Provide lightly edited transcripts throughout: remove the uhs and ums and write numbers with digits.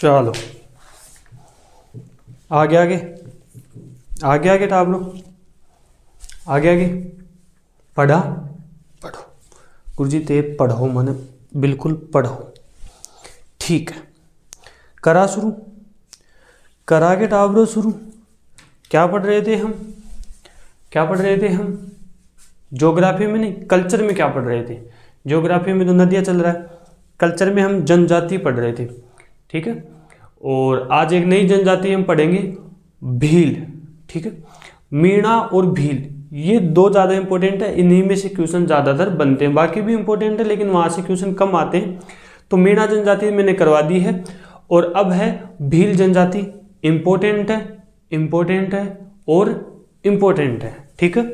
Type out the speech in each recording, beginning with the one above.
चलो आगे आगे आगे आगे टाबलो आगे आगे पढ़ा पढ़ो गुरुजी ते पढ़ो माने बिल्कुल पढ़ो। ठीक है, करा शुरू, करा के टाबलो शुरू। क्या पढ़ रहे थे हम, क्या पढ़ रहे थे हम? ज्योग्राफी में नहीं, कल्चर में क्या पढ़ रहे थे? ज्योग्राफी में तो नदियाँ चल रहा है, कल्चर में हम जनजाति पढ़ रहे थे। ठीक है, और आज एक नई जनजाति हम पढ़ेंगे, भील। ठीक है, मीणा और भील ये दो ज़्यादा इंपॉर्टेंट है, इन्हीं में से क्वेश्चन ज़्यादातर बनते हैं, बाकी भी इंपॉर्टेंट है लेकिन वहाँ से क्वेश्चन कम आते हैं। तो मीणा जनजाति मैंने करवा दी है, और अब है भील जनजाति। इंपॉर्टेंट है, इंपॉर्टेंट है और इंपॉर्टेंट है। ठीक है,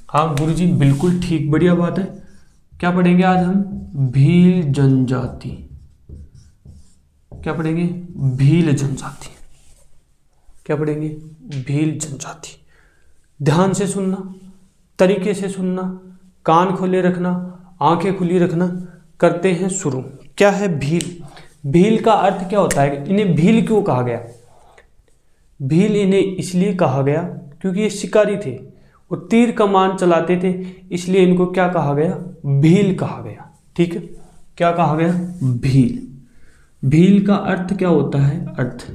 हाँ गुरुजी बिल्कुल ठीक, बढ़िया बात है। क्या पढ़ेंगे आज हम? भील जनजाति। क्या पढ़ेंगे? भील जनजाति। क्या पढ़ेंगे? भील जनजाति। ध्यान से सुनना, तरीके से सुनना, कान खोले रखना, आंखें खुली रखना। करते हैं शुरू। क्या है भील? भील का अर्थ क्या होता है? इन्हें भील क्यों कहा गया? भील इन्हें इसलिए कहा गया क्योंकि ये शिकारी थे और तीर कमान चलाते थे, इसलिए इनको क्या कहा गया? भील कहा गया। ठीक है, क्या कहा गया? भील। भील का अर्थ क्या होता है? अर्थ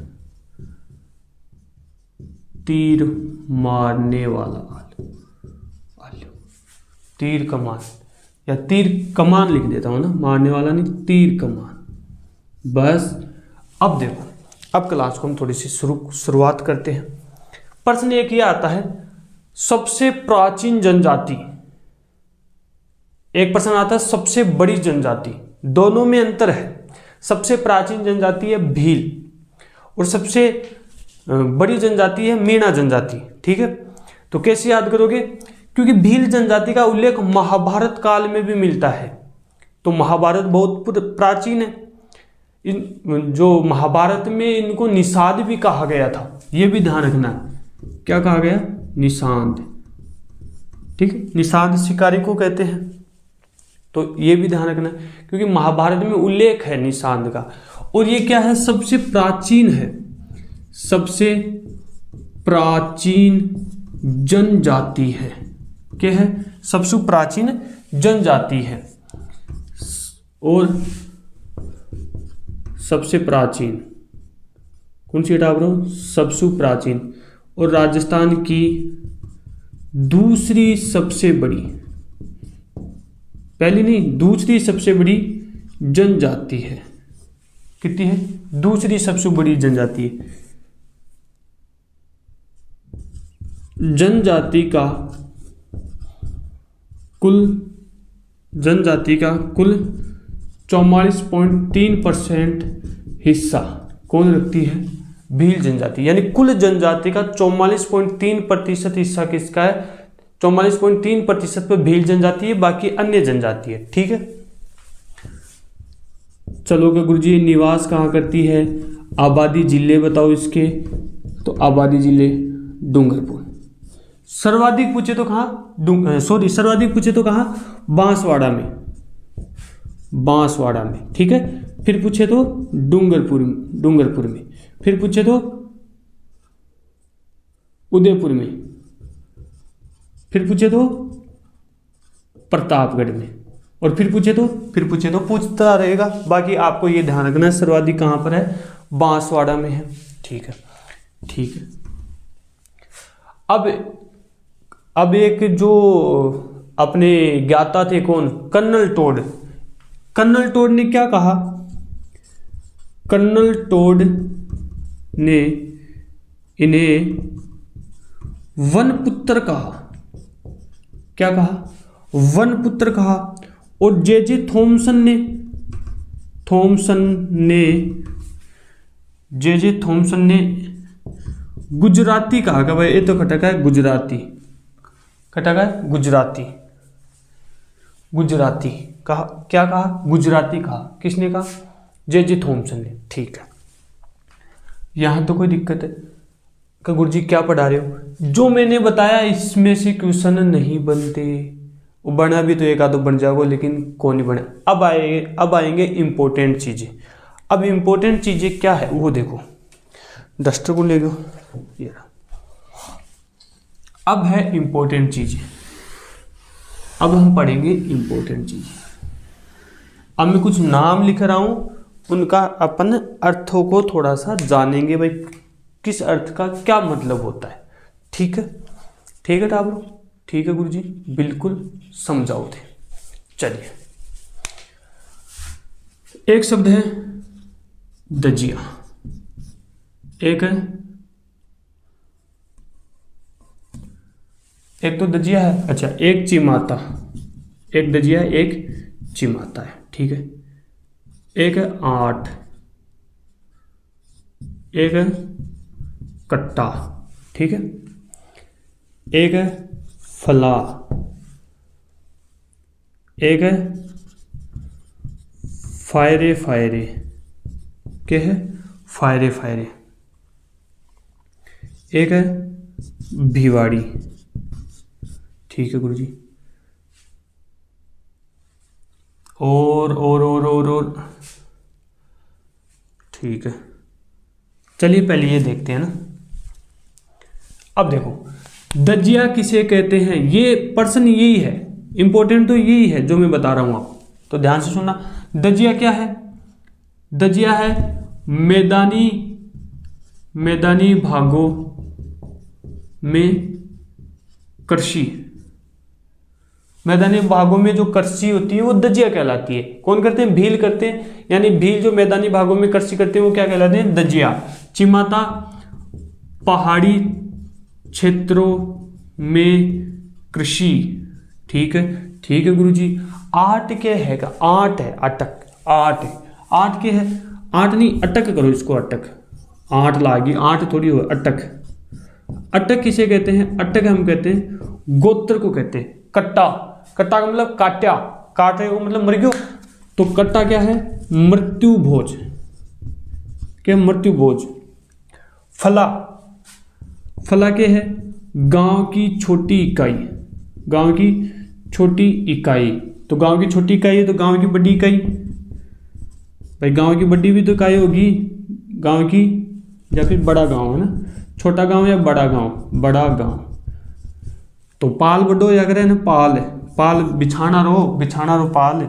तीर मारने वाला आलू, तीर कमान, या तीर कमान लिख देता हूं ना, मारने वाला नहीं, तीर कमान। बस अब देखो, अब क्लास को हम थोड़ी सी शुरुआत करते हैं। प्रश्न एक ये आता है, सबसे प्राचीन जनजाति। एक प्रश्न आता है सबसे बड़ी जनजाति। दोनों में अंतर है। सबसे प्राचीन जनजाति है भील और सबसे बड़ी जनजाति है मीणा जनजाति। ठीक है, तो कैसे याद करोगे? क्योंकि भील जनजाति का उल्लेख महाभारत काल में भी मिलता है, तो महाभारत बहुत प्राचीन है। इन जो महाभारत में इनको निषाद भी कहा गया था, ये भी ध्यान रखना। क्या कहा गया? निषाद। ठीक है, निषाद शिकारी को कहते हैं, तो ये भी ध्यान रखना क्योंकि महाभारत में उल्लेख है निषाद का। और ये क्या है? सबसे प्राचीन है, सबसे प्राचीन जनजाति है। क्या है? सबसे प्राचीन जनजाति है और सबसे प्राचीन कौन सी हटा रहा हूं? सबसे प्राचीन और राजस्थान की दूसरी सबसे बड़ी, पहली नहीं दूसरी सबसे बड़ी जनजाति है। कितनी है? दूसरी सबसे बड़ी जनजाति है। जनजाति का कुल 44.3% हिस्सा कौन रखती है? भील जनजाति। यानी कुल जनजाति का 44.3% हिस्सा किसका है? 44.3% पे भील जनजाति है, बाकी अन्य जनजाति है। ठीक है, चलोगे गुरुजी निवास कहाँ करती है? आबादी जिले बताओ इसके। तो आबादी जिले डूंगरपुर। सर्वाधिक पूछे तो कहाँ? सर्वाधिक पूछे तो कहाँ? बांसवाड़ा में, बांसवाड़ा में। ठीक है, फिर पूछे तो डूंगरपुर में, फिर पूछे तो उदयपुर में, फिर पूछे तो प्रतापगढ़ में, और फिर पूछे तो पूछता रहेगा। बाकी आपको ये ध्यान रखना है सर्वाधिक कहाँ पर है? बांसवाड़ा में है। ठीक है, ठीक है। अब एक जो अपने ज्ञाता थे कौन? Colonel toad. कर्नल टोड ने क्या कहा? कर्नल टोड ने इन्हें वनपुत्र कहा। क्या कहा? वनपुत्र कहा। और जे थॉमसन ने गुजराती कहा। क्या भाई? ये तो खटका है गुजराती, खटका है गुजराती कहा। क्या कहा? गुजराती कहा। किसने कहा? जे थॉमसन ने। ठीक है, यहां तो कोई दिक्कत है? का गुरुजी क्या पढ़ा रहे हो? जो मैंने बताया इसमें से क्वेश्चन नहीं बनते, वो बना भी तो एक आधो बन जाएगा, लेकिन कौन नहीं बने। अब आएंगे इंपॉर्टेंट चीजें। अब इंपॉर्टेंट चीजें क्या है वो देखो, डस्टर को ले लो, ये रहा। अब है इंपॉर्टेंट चीजें, अब हम पढ़ेंगे इंपॉर्टेंट चीजें। अब मैं कुछ नाम लिख रहा हूं, उनका अपन अर्थों को थोड़ा सा जानेंगे, भाई किस अर्थ का क्या मतलब होता है। ठीक है, ठीक है टाबरो, ठीक है गुरुजी, बिल्कुल समझाओ थे। चलिए, एक शब्द है दजिया, एक है, एक तो दजिया है, अच्छा एक चिमाता, एक दजिया है, एक चिमाता है, ठीक है। एक है आठ, एक है कट्टा, ठीक है। एक है फला, एक है फायरे, फायरे क्या है, फायरे फायरे। एक है भिवाड़ी, ठीक है गुरुजी। और ठीक है, चलिए पहले ये देखते हैं ना। अब देखो दजिया किसे कहते हैं, ये पर्सन यही है, इंपॉर्टेंट तो यही है जो मैं बता रहा हूं आपको, तो ध्यान से सुनना। दजिया क्या है, दजिया है मैदानी भागों में कृषि, मैदानी भागों में जो कृषि होती है वो दजिया कहलाती है। कौन करते हैं, भील करते हैं, यानी भील जो मैदानी भागों में कृषि करते हैं वो क्या कहलाते हैं, दजिया। चिमाता पहाड़ी क्षेत्रों में कृषि, ठीक है, ठीक है गुरुजी। आठ क्या है का, आठ है, अटक, आठ है, आठ क्या है, आठ नहीं, अटक करो इसको, अटक, आठ लागी, आठ थोड़ी हो, अटक। अटक किसे कहते हैं, अटक हम कहते हैं गोत्र को कहते हैं। कट्टा, कट्टा का मतलब काट्या, काटे को मतलब मर गयो, तो कट्टा क्या है, मृत्यु भोज, क्या मृत्यु भोज। फला, फला क्या है, गांव की छोटी इकाई, गांव की छोटी इकाई, तो गांव की छोटी इकाई है तो गांव की बड़ी इकाई, भाई गांव की बड़ी भी तो इकाई होगी गांव की, या फिर बड़ा गांव है ना, छोटा गांव या बड़ा गांव, बड़ा गांव। तो पाल बड़ो या करे ना, पाल है, पाल बिछाना रो पाल है,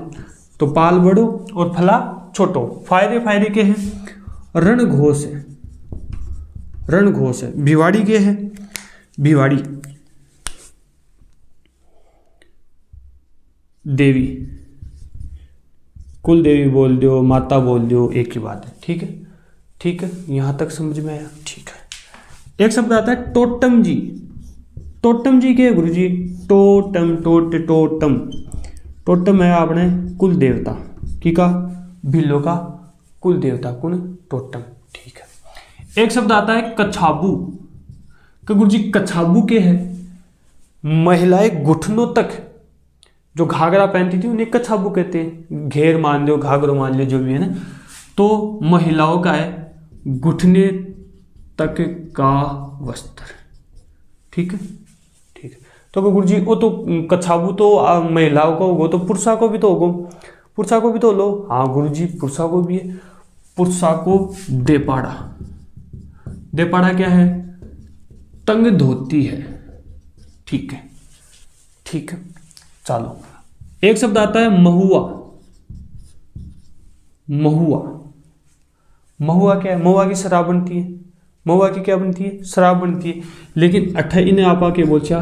तो पाल बड़ो और फला छोटो। फायरे, फायरे के हैं रण घोष है, रण घोष है। भिवाड़ी के है, भिवाड़ी देवी, कुल देवी बोल दो, माता बोल दो, एक ही बात है, ठीक है, ठीक है, यहां तक समझ में आया, ठीक है। एक शब्द आता है टोटम जी, टोटम जी क्या है गुरु जी, टोटम, टोटम, टोटम है आपने कुल देवता की का, भिल्लो का कुल देवता कौन, टोटम, ठीक है। एक शब्द आता है कछाबू, कि गुरु जी कछाबू के है, महिलाएं घुटनों तक जो घाघरा पहनती थी उन्हें कछाबू कहते हैं, घेर मान लो, घाघरो मान लो, जो भी है ना, तो महिलाओं का है घुटने तक का वस्त्र, ठीक है, ठीक है। तो गुरु जी वो तो कछाबू तो महिलाओं को होगो, तो पुरुषा को भी तो होगो, पुरुषा को भी तो लो, हाँ गुरु जी पुरुषा को भी है, पुरुषा को देपाड़ा, देपाड़ा क्या है, तंग धोती है, ठीक है, ठीक है। चलो एक शब्द आता है महुआ, महुआ, महुआ क्या है, महुआ की शराब बनती है, महुआ की क्या बनती है, शराब बनती है, लेकिन अठ इन्हें आपा के बोलचा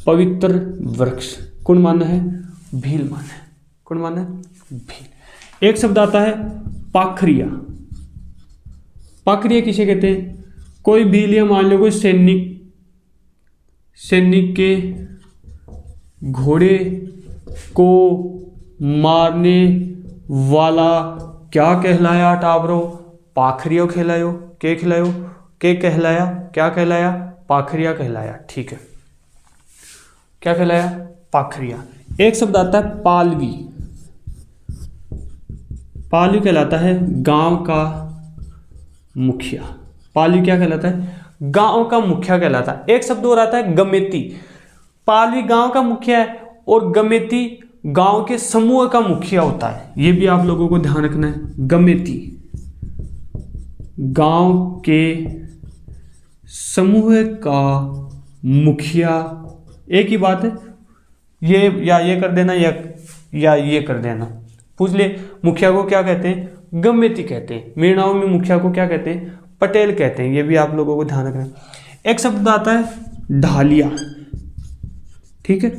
पवित्र वृक्ष, कौन माना है, भील माना है, कौन माना है, भील। एक शब्द आता है पाखरिया, पाखरिया किसे कहते हैं, कोई भील या मान लो कोई सैनिक, सैनिक के घोड़े को मारने वाला क्या कहलाया टाबरो, पाखरिया कहलायो, के खिलायो, के कहलाया, क्या कहलाया, पाखरिया कहलाया, ठीक है, क्या कहलाया, पाखरिया। एक शब्द आता है पालवी, पालवी कहलाता है गांव का मुखिया, पालवी क्या कहलाता है, गांव का मुखिया कहलाता है। एक शब्द और आता है गमेती, पालवी गांव का मुखिया है और गमेती गांव के समूह का मुखिया होता है, ये भी आप लोगों को ध्यान रखना है। गमेती, गांव के समूह का मुखिया, एक ही बात है, ये या ये कर देना या ये कर देना। पूछ ले मुखिया को क्या कहते हैं, गमेती कहते हैं। मीणाओं में मुखिया को क्या कहते हैं, पटेल कहते हैं। ये भी आप लोगों को ध्यान रखना। एक शब्द आता है ढालिया, ठीक है,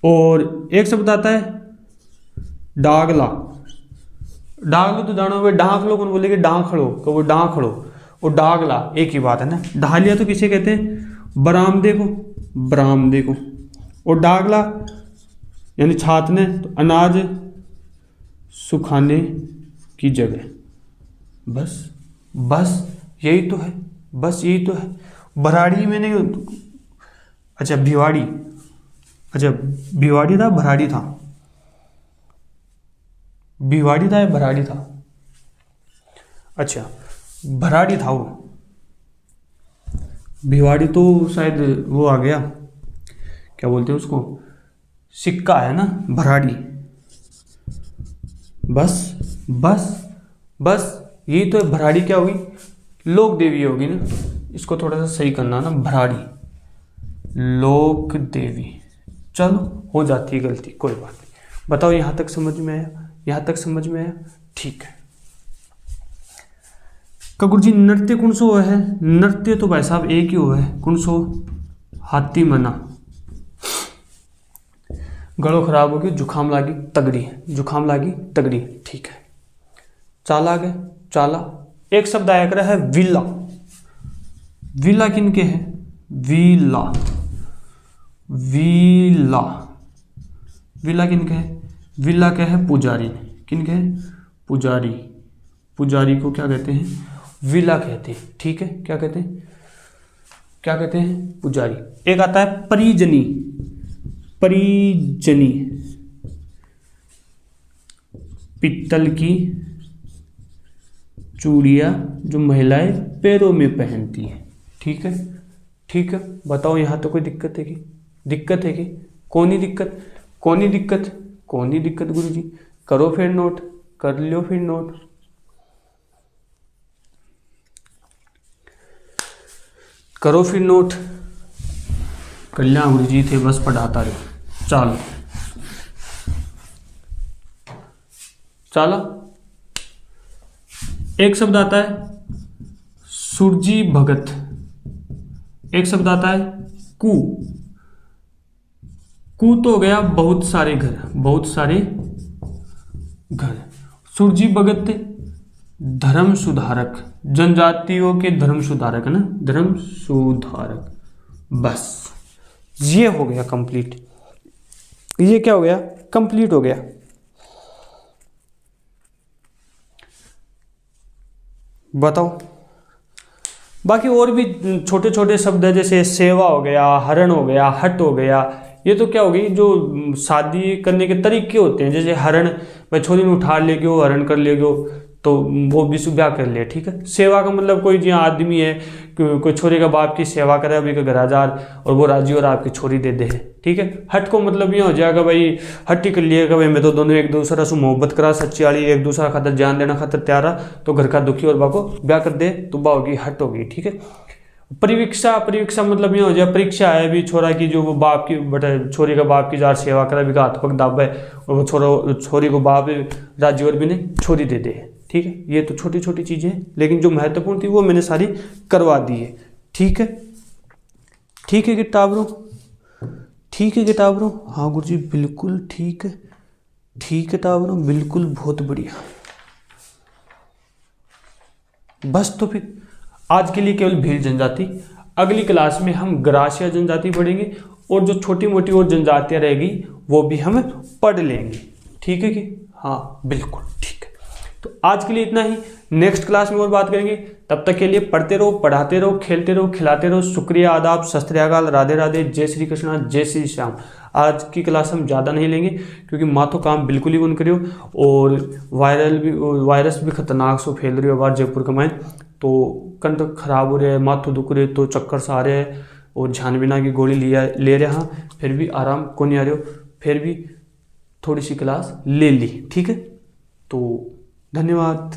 और एक शब्द आता है डागला। डागलो तो जानो, डांखलो कौन बोलेगे, डांखड़ो को, वो डांखड़ो और डागला एक ही बात है ना। ढालिया तो किसे कहते हैं, बरामदे को, बरामदे को, और डागला यानी छातने, तो अनाज सुखाने की जगह। बस यही तो है, बस यही तो है। भराड़ी में नहीं, अच्छा भिवाड़ी, अच्छा भिवाड़ी था, भराड़ी था, भिवाड़ी था या भराड़ी था, अच्छा भराड़ी था वो, भिवाड़ी तो शायद वो आ गया, क्या बोलते हैं उसको, सिक्का है ना, भराड़ी। बस यही तो है। भराड़ी क्या होगी, लोक देवी होगी ना, इसको थोड़ा सा सही करना ना, भराड़ी लोक देवी। चलो हो जाती है गलती, कोई बात नहीं। बताओ यहाँ तक समझ में आया, यहाँ तक समझ में आया, ठीक है। ककुर जी नृत्य कौन सो है, नृत्य तो भाई साहब एक ही हुआ है, कौन सो, हाथी मना। गलो खराब हो गया, जुखाम लागी तगड़ी, जुखाम लागी तगड़ी, ठीक है। चाला गए, चाला। एक शब्द आया कर है विला। विला किनके है, विला, विला, विला किनके है, विला क्या है, पुजारी। किनके है, पुजारी। पुजारी को क्या कहते हैं, विला कहते हैं, ठीक है। क्या कहते हैं, क्या कहते हैं, पुजारी। एक आता है परिजनी। परिजनी पित्तल की चूड़ियां जो महिलाएं पैरों में पहनती हैं, ठीक है, ठीक है। बताओ यहाँ तो कोई दिक्कत है कि, दिक्कत है कि, कौन ही दिक्कत, कौन ही दिक्कत, कौन ही दिक्कत गुरुजी। करो फिर नोट, कर लो फिर नोट। करो फिर नोट। कल्याण गुरुजी थे, बस पढ़ाता रहे। चलो चलो। एक शब्द आता है सुरजी भगत। एक शब्द आता है कू। कू तो हो गया बहुत सारे घर, बहुत सारे घर। सुरजी भगत धर्म सुधारक, जनजातियों के धर्म सुधारक है ना, धर्म सुधारक। बस ये हो गया कंप्लीट। ये क्या हो गया, कंप्लीट हो गया। बताओ बाकी और भी छोटे छोटे शब्द है, जैसे सेवा हो गया, हरण हो गया, हट हो गया। ये तो क्या हो गई, जो शादी करने के तरीके होते हैं। जैसे हरण, भाई छोरी में उठा ले गयो, हरण कर ले गयो, तो वो भी ब्याह कर ले, ठीक है। सेवा का मतलब कोई जो आदमी है, कोई छोरी का बाप की सेवा करे, अभी का घराजार, और वो राजी और आपकी छोरी दे दे, ठीक है। हट को मतलब ये हो जाएगा भाई, हट ही कर लिएगा भाई, मैं तो दोनों एक दूसरा से मोहब्बत करा, सच्ची वाली, एक दूसरा खातर जान देना खातर तैयार रहा, तो घर का दुखी और बाको ब्याह कर दे, तो बा होगी, हट होगी, ठीक है। परिवीक्षा, परिवीक्षा मतलब ये हो जाए, परीक्षा है अभी छोरा की, जो वो बाप की बटे छोरी का बाप की जार सेवा करे, अभी का हाथ पक दाबे, और वो छोरा छोरी को बाप राजी और भी ने छोरी दे दे, ठीक है। ये तो छोटी छोटी चीजें हैं, लेकिन जो महत्वपूर्ण थी वो मैंने सारी करवा दी है, ठीक है। ठीक है किताबरों, ठीक है किताबरों, हाँ गुरुजी बिल्कुल ठीक है, ठीक है किताबरों, बिल्कुल बहुत बढ़िया। बस तो फिर आज के लिए केवल भील जनजाति। अगली क्लास में हम ग्रासिया जनजाति पढ़ेंगे, और जो छोटी मोटी और जनजातियां रहेगी वो भी हम पढ़ लेंगे, ठीक है कि, हाँ बिल्कुल ठीक है। तो आज के लिए इतना ही, नेक्स्ट क्लास में और बात करेंगे। तब तक के लिए पढ़ते रहो, पढ़ाते रहो, खेलते रहो, खिलाते रहो। शुक्रिया, आदाब, सत श्री अकाल, राधे राधे, जय श्री कृष्णा, जय श्री श्याम। आज की क्लास हम ज़्यादा नहीं लेंगे, क्योंकि माथो काम बिल्कुल ही बंद करियो, और वायरस भी खतरनाक सो फैल रही है बाहर जयपुर का माइन, तो कंठ खराब हो रहा है, माथो दुख रहे, तो चक्कर सा आ रहे हैं, और झानबिना की गोली ले रहे हैं, फिर भी आराम को नहीं आ रहे हो, फिर भी थोड़ी सी क्लास ले ली, ठीक है। तो धन्यवाद।